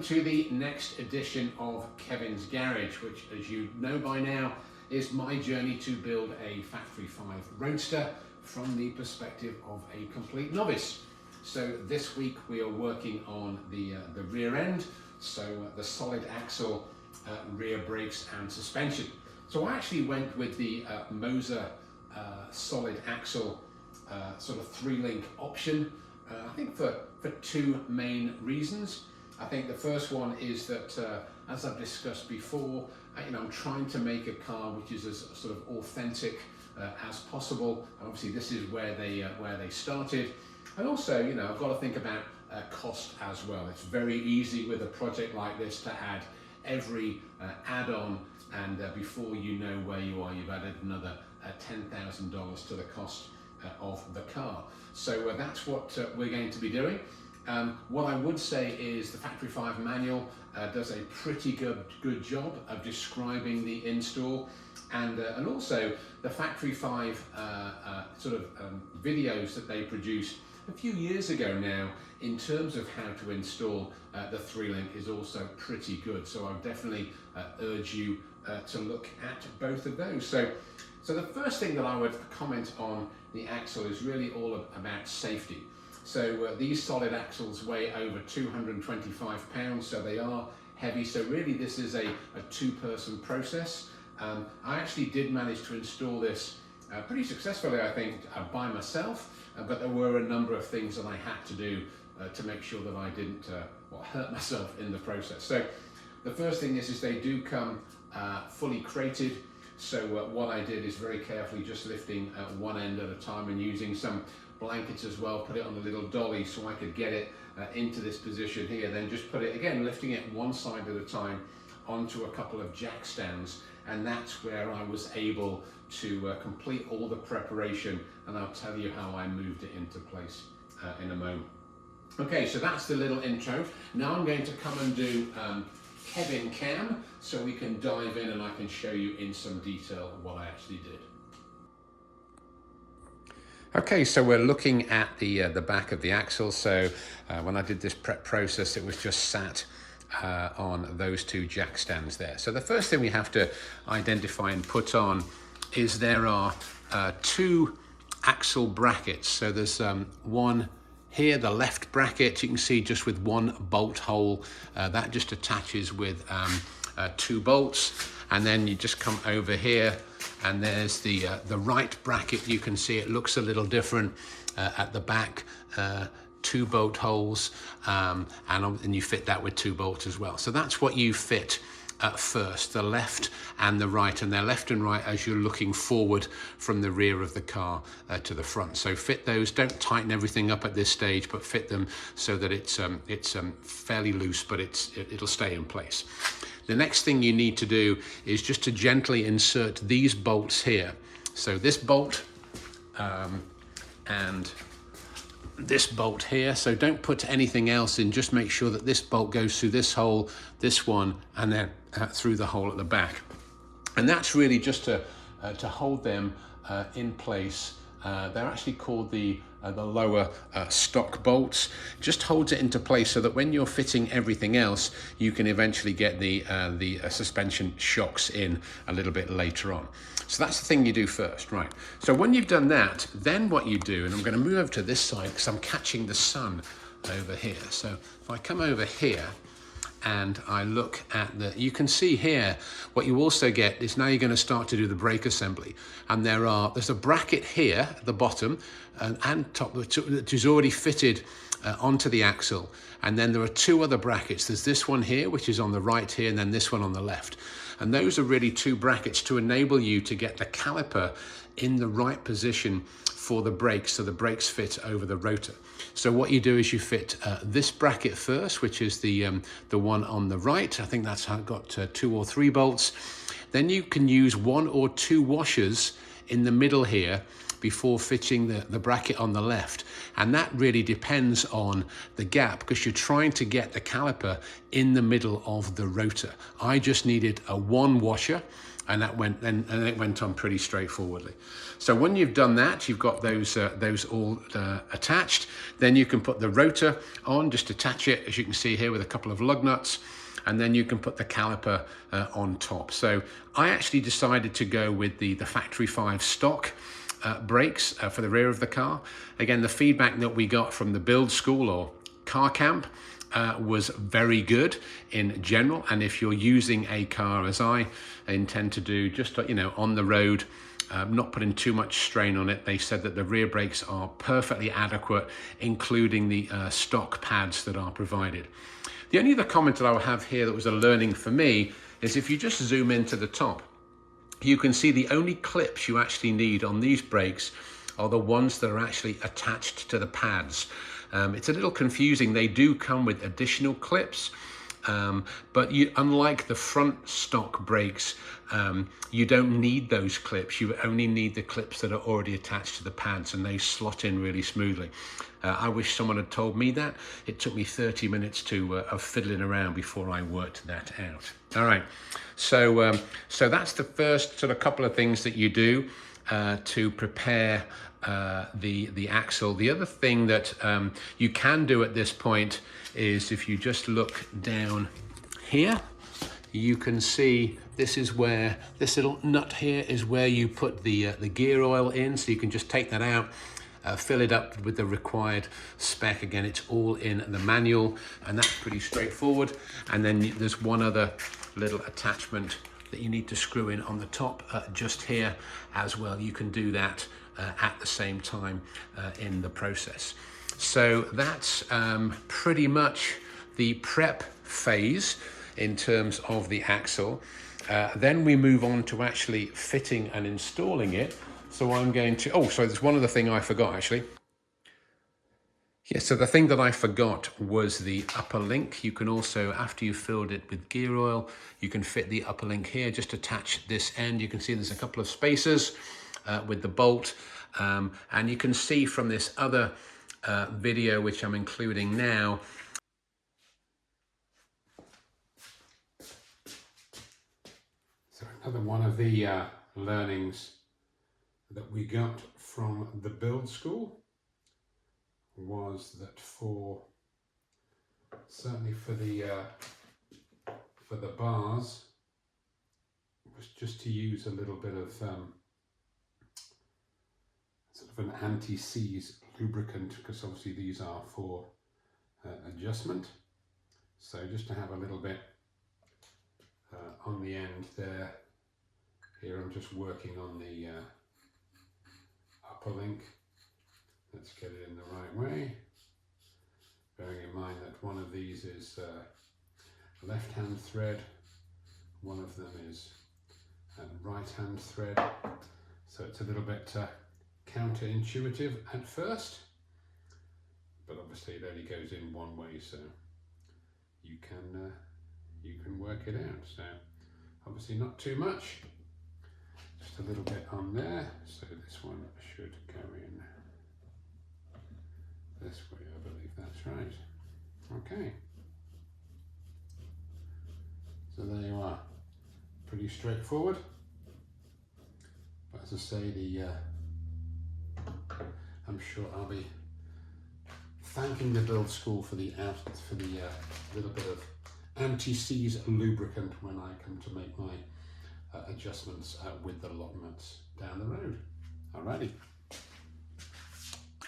to the next edition of Kevin's Garage, which, as you know by now, is my journey to build a Factory 5 Roadster from the perspective of a complete novice. So this week we are working on the rear end, so the solid axle, rear brakes and suspension. So I actually went with the Moser solid axle sort of 3-link option, I think for two main reasons. I think the first one is that, as I've discussed before, I'm trying to make a car which is as sort of authentic as possible. And obviously, this is where they started, and also, I've got to think about cost as well. It's very easy with a project like this to add every add-on, and before you know where you are, you've added another $10,000 to the cost of the car. So that's what we're going to be doing. What I would say is the Factory 5 manual does a pretty good job of describing the install, and also the Factory 5 videos that they produced a few years ago now in terms of how to install the 3-link is also pretty good. So I would definitely urge you to look at both of those. So the first thing that I would comment on the axle is really all about safety. So these solid axles weigh over 225 pounds, so they are heavy. So really this is a two-person process. I actually did manage to install this pretty successfully, I think, by myself, but there were a number of things that I had to do to make sure that I didn't hurt myself in the process. So the first thing is they do come fully crated. So what I did is very carefully just lifting one end at a time and using some blankets as well, put it on a little dolly so I could get it into this position here, then just put it, again, lifting it one side at a time onto a couple of jack stands, and that's where I was able to complete all the preparation, and I'll tell you how I moved it into place in a moment. Okay, so that's the little intro. Now I'm going to come and do Kevin Cam, so we can dive in and I can show you in some detail what I actually did. Okay, so we're looking at the back of the axle. So when I did this prep process, it was just sat on those two jack stands there. So the first thing we have to identify and put on is there are two axle brackets. So there's one here, the left bracket, you can see just with one bolt hole, that just attaches with two bolts, and then you just come over here and there's the right bracket. You can see it looks a little different at the back, two bolt holes, and you fit that with two bolts as well. So that's what you fit at first, the left and the right, and they're left and right as you're looking forward from the rear of the car to the front. So fit those, don't tighten everything up at this stage, but fit them so that it's fairly loose, but it'll stay in place. The next thing you need to do is just to gently insert these bolts here. So this bolt and this bolt here, so don't put anything else in, just make sure that this bolt goes through this hole, this one, and then through the hole at the back. And that's really just to hold them in place. They're actually called the lower stock bolts. Just holds it into place so that when you're fitting everything else, you can eventually get the suspension shocks in a little bit later on. So that's the thing you do first, right? So when you've done that, then what you do, and I'm going to move over to this side because I'm catching the sun over here. So if I come over here and I look at you can see here, what you also get is now you're going to start to do the brake assembly. And there's a bracket here at the bottom and top that is already fitted onto the axle. And then there are two other brackets. There's this one here, which is on the right here, and then this one on the left. And those are really two brackets to enable you to get the caliper in the right position for the brakes, so the brakes fit over the rotor. So what you do is you fit this bracket first, which is the one on the right. I think that's got 2 or 3 bolts. Then you can use 1 or 2 washers in the middle here before fitting the bracket on the left. And that really depends on the gap, because you're trying to get the caliper in the middle of the rotor. I just needed a 1 washer and that went and it went on pretty straightforwardly. So when you've done that, you've got those all attached. Then you can put the rotor on, just attach it, as you can see here, with a couple of lug nuts, and then you can put the caliper on top. So I actually decided to go with the Factory 5 stock brakes for the rear of the car. Again, the feedback that we got from the build school or car camp was very good in general, and if you're using a car as I intend to do, just on the road, not putting too much strain on it, they said that the rear brakes are perfectly adequate, including the stock pads that are provided. The only other comment that I will have here that was a learning for me is if you just zoom into the top, you can see the only clips you actually need on these brakes are the ones that are actually attached to the pads. It's a little confusing. They do come with additional clips, but unlike the front stock brakes, you don't need those clips. You only need the clips that are already attached to the pads, and they slot in really smoothly. I wish someone had told me that. It took me 30 minutes of fiddling around before I worked that out. All right, so that's the first sort of couple of things that you do to prepare the axle. The other thing that you can do at this point is, if you just look down here, you can see this is where this little nut here is where you put the gear oil in. So you can just take that out, fill it up with the required spec. Again, it's all in the manual, and that's pretty straightforward. And then there's one other little attachment that you need to screw in on the top just here as well. You can do that at the same time in the process. So that's pretty much the prep phase in terms of the axle. Then we move on to actually fitting and installing it. So I'm going to, there's one other thing I forgot actually. Yeah, so the thing that I forgot was the upper link. You can also, after you've filled it with gear oil, you can fit the upper link here. Just attach this end. You can see there's a couple of spacers with the bolt. And you can see from this other video, which I'm including now, so another one of the learnings that we got from the build school was that certainly for the bars, was just to use a little bit of sort of an anti-seize lubricant, because obviously these are for adjustment. So just to have a little bit on the end there. Here I'm just working on the upper link. Let's get it in the right way. Bearing in mind that one of these is left-hand thread, one of them is right-hand thread. So it's a little bit counterintuitive at first, but obviously it only goes in one way, so you can work it out. So obviously not too much, just a little bit on there. So this one should go in this way, I believe that's right. Okay, so there you are, pretty straightforward. But as I say, I'm sure I'll be thanking the build school for the little bit of anti-seize lubricant when I come to make my adjustments with the lock nuts down the road. Alrighty.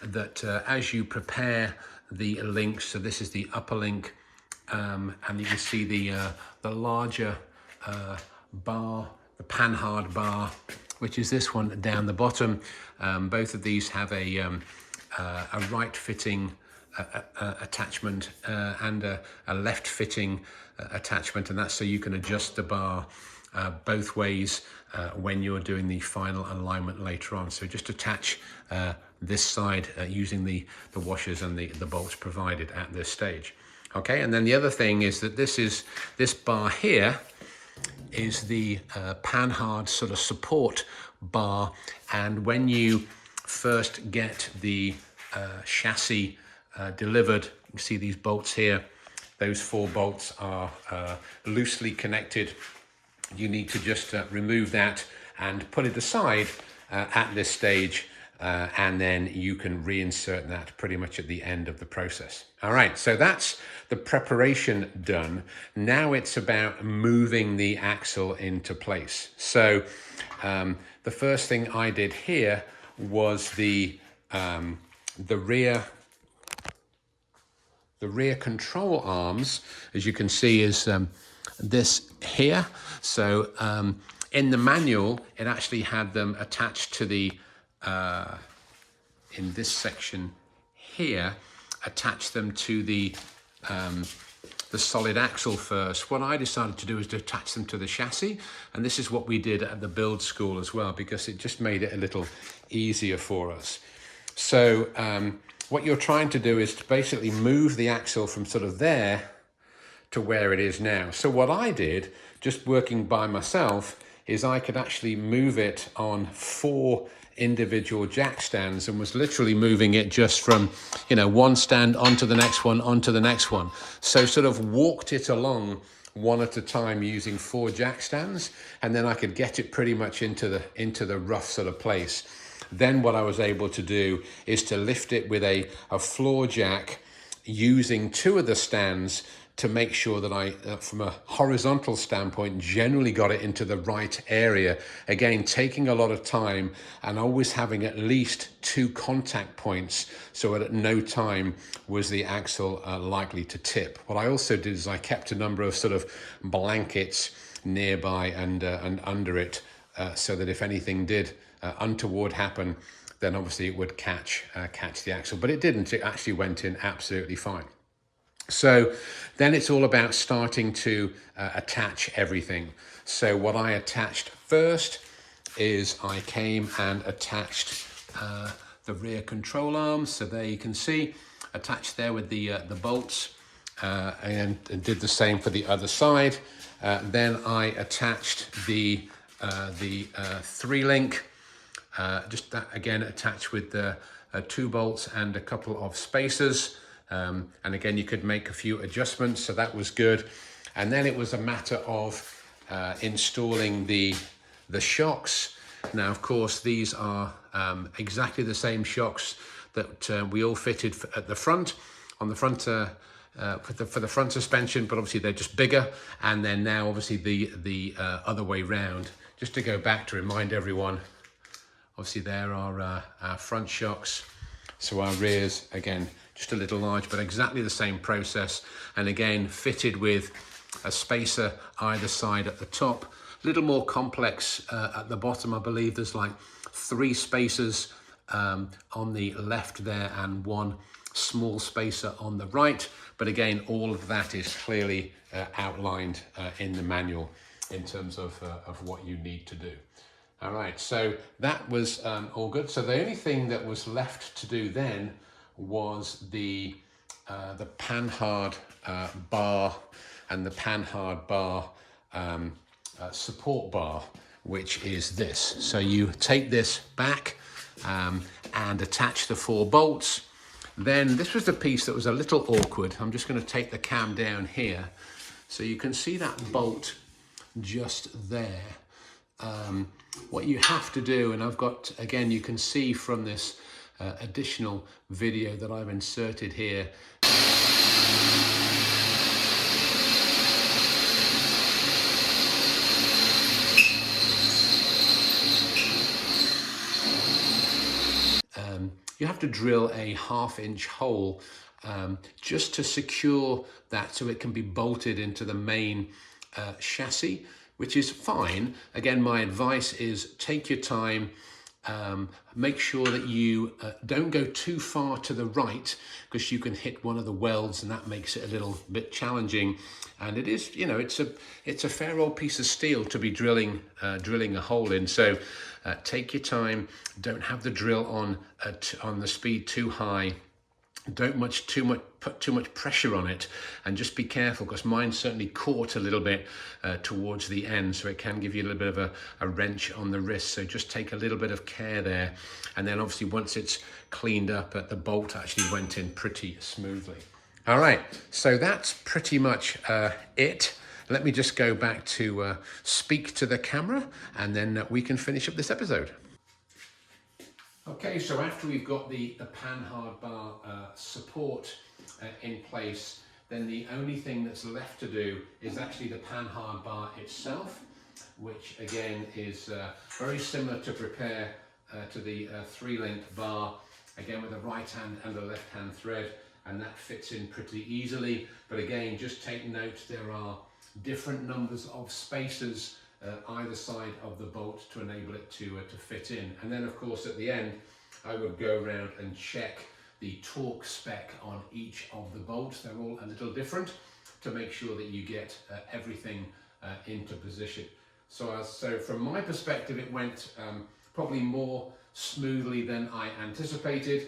That as you prepare the links, so this is the upper link, and you can see the larger bar, the panhard bar, which is this one down the bottom. Both of these have a right fitting attachment and a left fitting attachment, and that's so you can adjust the bar both ways when you're doing the final alignment later on. So just attach this side using the washers and the bolts provided at this stage. Okay, and then the other thing is that this bar here is the panhard sort of support bar, and when you first get the chassis delivered, you see these bolts here. Those 4 bolts are loosely connected you need to just remove that and put it aside at this stage, and then you can reinsert that pretty much at the end of the process. All right, so that's the preparation done. Now it's about moving the axle into place. So the first thing I did here was the rear control arms, as you can see, is this here. So in the manual, it actually had them attached to the, in this section here, attach them to the solid axle first. What I decided to do is to attach them to the chassis, and this is what we did at the build school as well, because it just made it a little easier for us. So what you're trying to do is to basically move the axle from sort of there to where it is now. So what I did, just working by myself, is I could actually move it on 4 individual jack stands, and was literally moving it just from, you know, one stand onto the next one, onto the next one. So sort of walked it along one at a time using 4 jack stands, and then I could get it pretty much into the rough sort of place. Then what I was able to do is to lift it with a floor jack using 2 of the stands to make sure that I, from a horizontal standpoint, generally got it into the right area. Again, taking a lot of time and always having at least 2 contact points so that at no time was the axle likely to tip. What I also did is I kept a number of sort of blankets nearby and under it so that if anything did untoward happen, then obviously it would catch the axle. But it didn't. It actually went in absolutely fine. So then it's all about starting to attach everything. So what I attached first is I came and attached the rear control arms. So there you can see, attached there with the bolts, and did the same for the other side. Then I attached the 3-link, just that again attached with the 2 bolts and a couple of spacers. And again, you could make a few adjustments, so that was good. And then it was a matter of installing the shocks. Now, of course, these are exactly the same shocks that we all fitted at the front, on the front for the front suspension, but obviously they're just bigger. And then now, obviously, the other way round. Just to go back to remind everyone, obviously there are our front shocks. So our rears, again, just a little large, but exactly the same process. And again, fitted with a spacer either side at the top. A little more complex at the bottom. I believe there's like 3 spacers on the left there and 1 small spacer on the right. But again, all of that is clearly outlined in the manual in terms of what you need to do. All right, so that was all good. So the only thing that was left to do then was the Panhard bar and the Panhard bar support bar, which is this. So you take this back and attach the 4 bolts. Then this was the piece that was a little awkward. I'm just going to take the cam down here. So you can see that bolt just there. What you have to do, and I've got, again, you can see from this additional video that I've inserted here, you have to drill a 1/2-inch hole just to secure that so it can be bolted into the main chassis, which is fine. Again, my advice is take your time, make sure that you don't go too far to the right, because you can hit one of the welds and that makes it a little bit challenging. And it is, you know, it's a fair old piece of steel to be drilling a hole in. So take your time, don't have the drill on the speed too high. Don't put too much pressure on it, and just be careful, because mine certainly caught a little bit towards the end, so it can give you a little bit of a wrench on the wrist. So just take a little bit of care there, and then obviously once it's cleaned up, the bolt actually went in pretty smoothly. All right, so that's pretty much it. let me just go back to speak to the camera, and then we can finish up this episode. Okay, so after we've got the panhard bar support in place, then the only thing that's left to do is actually the panhard bar itself, which again is very similar to prepare to the 3-link bar, again with a right hand and a left hand thread, and that fits in pretty easily. But again, just take note, there are different numbers of spacers either side of the bolt to enable it to fit in. And then of course at the end I would go around and check the torque spec on each of the bolts. They're all a little different, to make sure that you get everything into position. So from my perspective, it went probably more smoothly than I anticipated.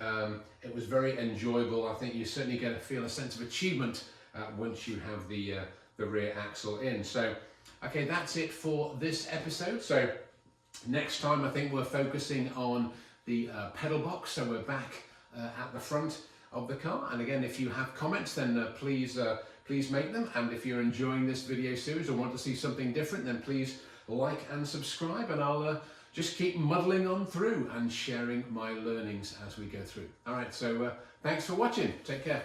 It was very enjoyable. I think you certainly feel a sense of achievement once you have the rear axle in. So okay, that's it for this episode. So next time I think we're focusing on the pedal box. So we're back at the front of the car. And again, if you have comments, then please make them. And if you're enjoying this video series or want to see something different, then please like and subscribe, and I'll just keep muddling on through and sharing my learnings as we go through. All right, so thanks for watching. Take care.